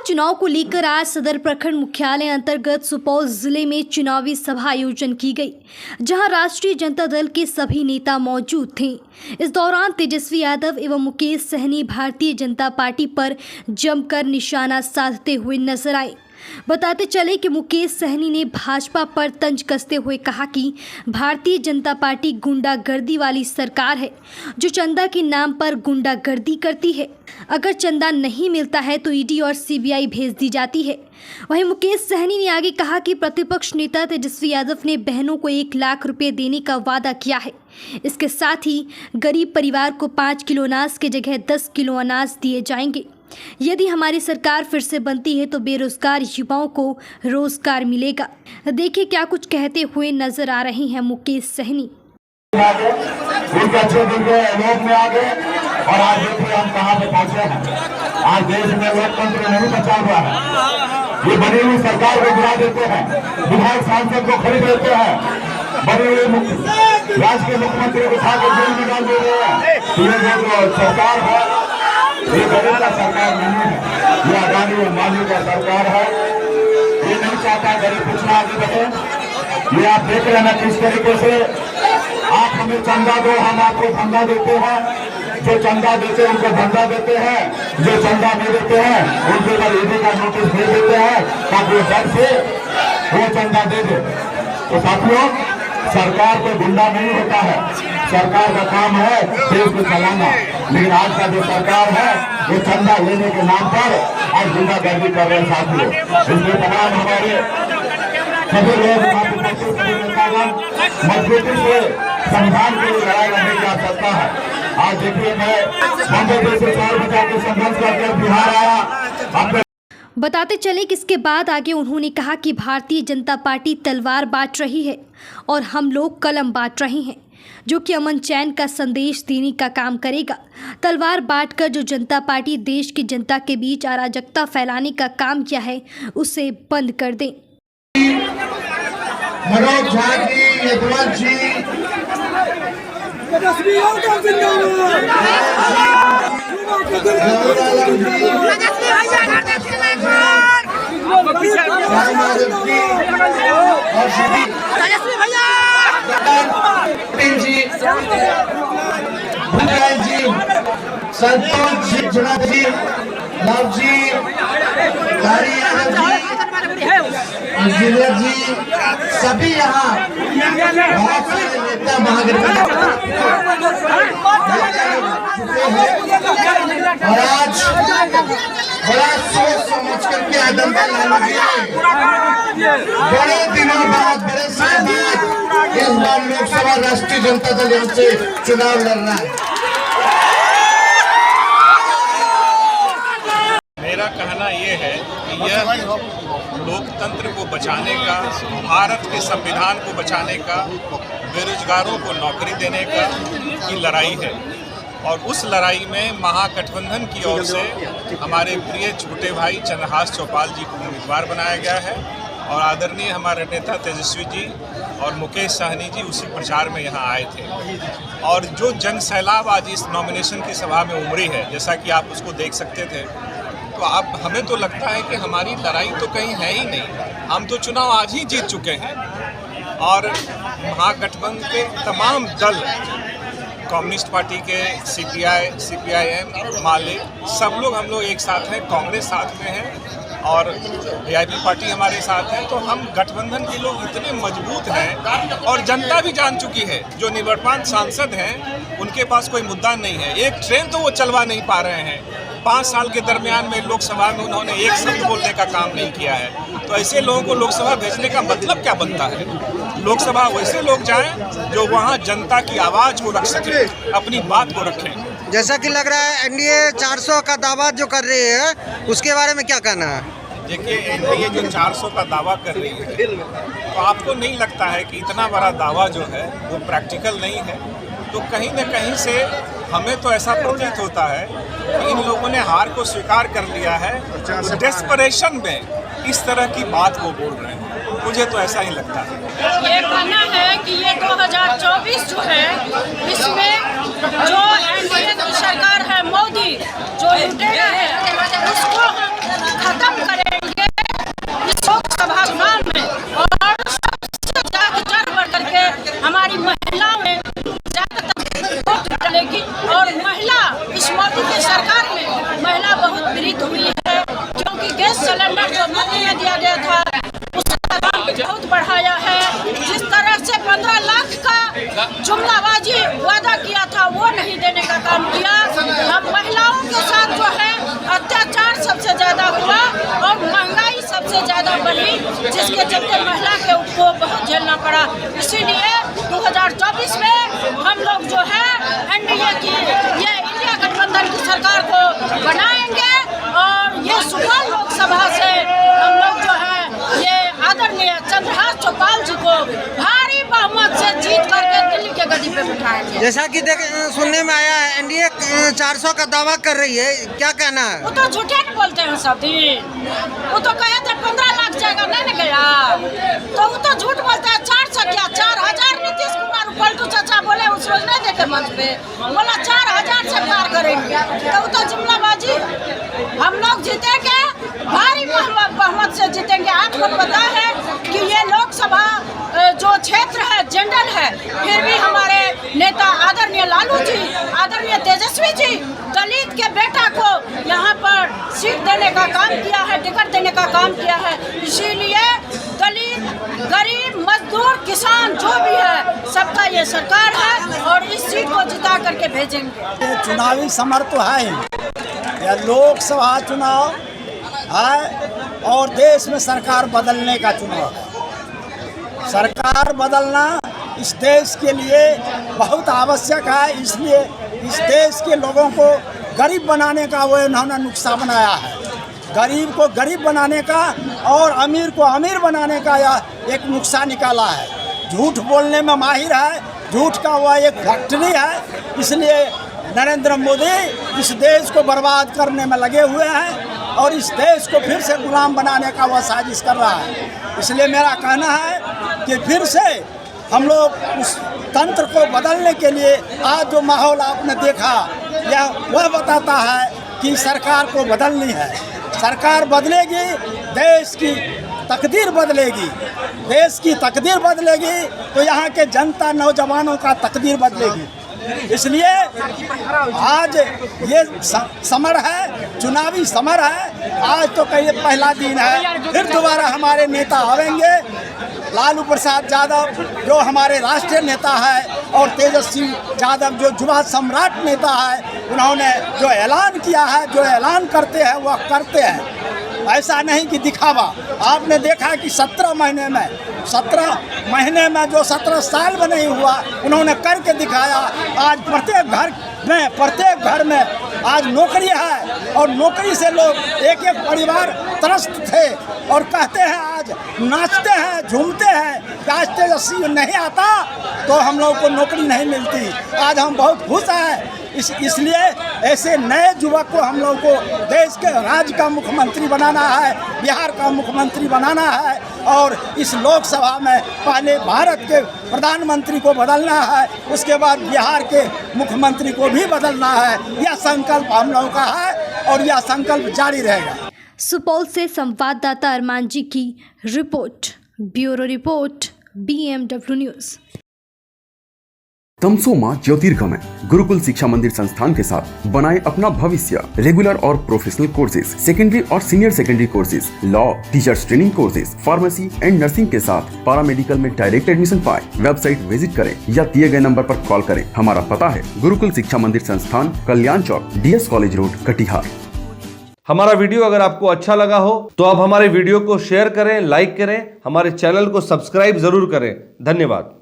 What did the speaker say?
चुनाव को लेकर आज सदर प्रखंड मुख्यालय अंतर्गत सुपौल जिले में चुनावी सभा आयोजन की गई, जहां राष्ट्रीय जनता दल के सभी नेता मौजूद थे। इस दौरान तेजस्वी यादव एवं मुकेश सहनी भारतीय जनता पार्टी पर जमकर निशाना साधते हुए नजर आए। बताते चले कि मुकेश सहनी ने भाजपा पर तंज कसते हुए कहा कि भारतीय जनता पार्टी गुंडागर्दी वाली सरकार है, जो चंदा के नाम पर गुंडागर्दी करती है। अगर चंदा नहीं मिलता है तो ईडी और सीबीआई भेज दी जाती है। वहीं मुकेश सहनी ने आगे कहा कि प्रतिपक्ष नेता तेजस्वी यादव ने बहनों को 1 लाख रुपए देने का वादा किया है। इसके साथ ही गरीब परिवार को 5 किलो अनाज की जगह 10 किलो अनाज दिए जाएंगे। यदि हमारी सरकार फिर से बनती है तो बेरोजगार युवाओं को रोजगार मिलेगा। देखिए क्या कुछ कहते हुए नजर आ रहे हैं मुकेश सहनी। उनके अच्छे दिन के लोग में आ गए और आज देखिए हम कहाँ पे पहुंचे हैं। आज देश में लोकतंत्र नहीं बचा हुआ है। ये बनी हुई सरकार को गिरा देते हैं, विधायक सांसद को खरीद लेते हैं, बनी हुई राज्य के मुख्यमंत्री को उठा कर जेल में डाल दे रहे हैं। ये जो सरकार है ये गरीब का सरकार नहीं है, ये अदानी और माली का सरकार है। ये नहीं चाहता गरीब पिछड़ा आगे बढ़े। ये आप देख रहे हैं ना किस तरीके से आप हमें चंदा दो, हम आपको धंधा देते हैं। जो चंदा देते हैं उनको धंधा देते हैं, जो चंदा नहीं देते हैं उनके ऊपर ईडी का नोटिस भेज देते हैं ताकि डर से वो चंदा दे दे। तो साथियों, सरकार को गुंडा नहीं होता है, सरकार का काम है देश को चलाना। लेकिन आज का जो सरकार है वो चंदा लेने के नाम पर आज गुंडागर्दी कर रहे हैं साथियों। इसलिए तमाम हमारे सभी लोग मजबूती से संविधान के लिए लड़ाई लड़ने की आवश्यकता है। आज देखिए मैं मुंबई से 4 बजा के संघर्ष करके बिहार आया। बताते चले कि इसके बाद आगे उन्होंने कहा कि भारतीय जनता पार्टी तलवार बांट रही है और हम लोग कलम बांट रहे हैं, जो कि अमन चैन का संदेश देने का काम करेगा। तलवार बांटकर जो जनता पार्टी देश की जनता के बीच अराजकता फैलाने का काम किया है उसे बंद कर दें। मनोज झा जी, यदवंत जी, जी, संतोष जी, जुना जी, लव जी, कारी यादव जी, जी, सभी यहाँ बहुत सारे नेता महागठबंधन और आज बड़ा सोच समझ करके आदमबाग लालू जी बड़े दिनों बाद, बड़े साल बाद इस बार लोकसभा राष्ट्रीय जनता दल यहाँ से चुनाव लड़ रहा है। मेरा कहना ये है कि यह लोकतंत्र को बचाने का, भारत के संविधान को बचाने का, बेरोजगारों को नौकरी देने का की लड़ाई है। और उस लड़ाई में महागठबंधन की ओर से हमारे प्रिय छोटे भाई चंद्रहास चौपाल जी को उम्मीदवार बनाया गया है और आदरणीय हमारे नेता तेजस्वी जी और मुकेश सहनी जी उसी प्रचार में यहाँ आए थे। और जो जन सैलाब आज इस नॉमिनेशन की सभा में उमड़ी है, जैसा कि आप उसको देख सकते थे, तो अब हमें तो लगता है कि हमारी लड़ाई तो कहीं है ही नहीं। हम तो चुनाव आज ही जीत चुके हैं और महागठबंधन के तमाम दल, कम्युनिस्ट पार्टी के, सीपीआई, सीपीआईएम, माले, सब लोग हम लोग एक साथ हैं। कांग्रेस साथ में है और वीआईपी पार्टी हमारे साथ है। तो हम गठबंधन के लोग इतने मजबूत हैं और जनता भी जान चुकी है। जो निवर्तमान सांसद हैं उनके पास कोई मुद्दा नहीं है, एक ट्रेन तो वो चलवा नहीं पा रहे हैं। 5 साल के दरमियान में लोकसभा में उन्होंने एक शब्द बोलने का काम नहीं किया है। तो ऐसे लोगों को लोकसभा भेजने का मतलब क्या बनता है? लोकसभा वैसे लोग जाएं जो वहां जनता की आवाज को रख सके, अपनी बात को रखें। जैसा कि लग रहा है एनडीए 400 का दावा जो कर रही है, उसके बारे में क्या कहना है? देखिए, एनडीए जो 400 का दावा कर रही है, तो आपको नहीं लगता है कि इतना बड़ा दावा जो है वो प्रैक्टिकल नहीं है? तो कहीं न कहीं से हमें तो ऐसा प्रतीत होता है कि इन लोगों ने हार को स्वीकार कर लिया है। डेस्परेशन में इस तरह की बात वो बोल रहे हैं, मुझे तो ऐसा ही लगता है। ये कहना है कि ये 2024 जो है, इसमें जो एनडीए की सरकार है, मोदी जो लुटेरा है, उसको हम खत्म किया गया था उसका दाम बहुत बढ़ाया है। जिस तरह से 15 लाख का जुमलाबाजी वादा किया था वो नहीं देने का काम किया। अब महिलाओं के साथ जो है अत्याचार सबसे ज्यादा हुआ और महंगाई सबसे ज्यादा बढ़ी, जिसके चलते महिला को बहुत झेलना पड़ा। इसीलिए 2024 में हम लोग जो है एनडीए की ये इंडिया गठबंधन की सरकार को बनाएंगे और ये सुपौल लोकसभा से हम लोग जो है ये आदरणीय चंद्रहास चौपाल जी को भारी बहुमत से जीत करके दिल्ली के गद्दी पे बिठाएंगे। जैसा कि सुनने में आया है एनडीए 400 का दावा कर रही है, क्या कहना है? वो तो झूठे न बोलते हैं सब दिन। वो तो कहे थे 15 लाख जाएगा, नहीं न गया, तो वो तो झूठ बोलता है। 400 क्या 4000 नीतीश कुमार पलटू चाचा बोले उस रोज नहीं देखे मंच पे, बोला 4000 से पार करेंगे, तो वो तो जुमलाबाजी। हम लोग जीतेंगे, भारी बहुमत से जीतेंगे। आपको पता है कि ये लोकसभा जो क्षेत्र है जनरल है, फिर भी हमारे नेता आदरणीय लालू जी, आदरणीय तेजस्वी जी दलित के बेटा को यहाँ पर सीट देने का काम किया है, टिकट देने का काम किया है। इसीलिए दलित, गरीब, मजदूर, किसान जो भी है सबका ये सरकार है और इस सीट को जिता करके भेजेंगे। चुनावी समर तो है यह लोकसभा चुनाव है और देश में सरकार बदलने का चुनाव है। सरकार बदलना इस देश के लिए बहुत आवश्यक है। इसलिए इस देश के लोगों को गरीब बनाने का वो इन्होंने नुस्खा बनाया है। गरीब को गरीब बनाने का और अमीर को अमीर बनाने का यह एक नुस्खा निकाला है। झूठ बोलने में माहिर है, झूठ का वह एक फैक्ट्री है। इसलिए नरेंद्र मोदी इस देश को बर्बाद करने में लगे हुए हैं और इस देश को फिर से गुलाम बनाने का वह साजिश कर रहा है। इसलिए मेरा कहना है कि फिर से हम लोग उस तंत्र को बदलने के लिए आज जो माहौल आपने देखा यह वह बताता है कि सरकार को बदलनी है। सरकार बदलेगी, देश की तकदीर बदलेगी। देश की तकदीर बदलेगी तो यहाँ के जनता नौजवानों का तकदीर बदलेगी। इसलिए आज ये समर है, चुनावी समर है। आज तो कहीं पहला दिन है, फिर दोबारा हमारे नेता आवेंगे। लालू प्रसाद यादव जो हमारे राष्ट्रीय नेता है और तेजस्वी यादव जो युवा सम्राट नेता है, उन्होंने जो ऐलान किया है, जो ऐलान करते हैं वह करते हैं। ऐसा नहीं कि दिखावा। आपने देखा कि 17 महीने में जो 17 साल में नहीं हुआ उन्होंने करके दिखाया। आज प्रत्येक घर में आज नौकरी है और नौकरी से लोग एक एक परिवार त्रस्त थे और कहते हैं, आज नाचते हैं, झूमते हैं कि आज तेजस्वी नहीं आता तो हम लोग को नौकरी नहीं मिलती। आज हम बहुत खुश हैं। इसलिए ऐसे नए युवक को हम लोग को देश के राज्य का मुख्यमंत्री बनाना है, बिहार का मुख्यमंत्री बनाना है और इस लोकसभा में पहले भारत के प्रधानमंत्री को बदलना है, उसके बाद बिहार के मुख्यमंत्री को भी बदलना है। यह संकल्प हम लोगों का है और यह संकल्प जारी रहेगा। सुपौल से संवाददाता अरमान जी की रिपोर्ट। Bureau report, BMW news. तमसोमा ज्योतिर्गमय गुरुकुल शिक्षा मंदिर संस्थान के साथ बनाए अपना भविष्य। रेगुलर और प्रोफेशनल कोर्सेज, सेकेंडरी और senior secondary courses, law, teachers training courses, pharmacy and nursing के साथ पैरामेडिकल में डायरेक्ट एडमिशन पाए। वेबसाइट विजिट करें या दिए गए नंबर पर कॉल करें। हमारा पता है गुरुकुल शिक्षा मंदिर संस्थान, कल्याण चौक, DS कॉलेज रोड, कटिहार। हमारा वीडियो अगर आपको अच्छा लगा हो तो आप हमारे वीडियो को शेयर करें, लाइक करें, हमारे चैनल को सब्सक्राइब जरूर करें। धन्यवाद।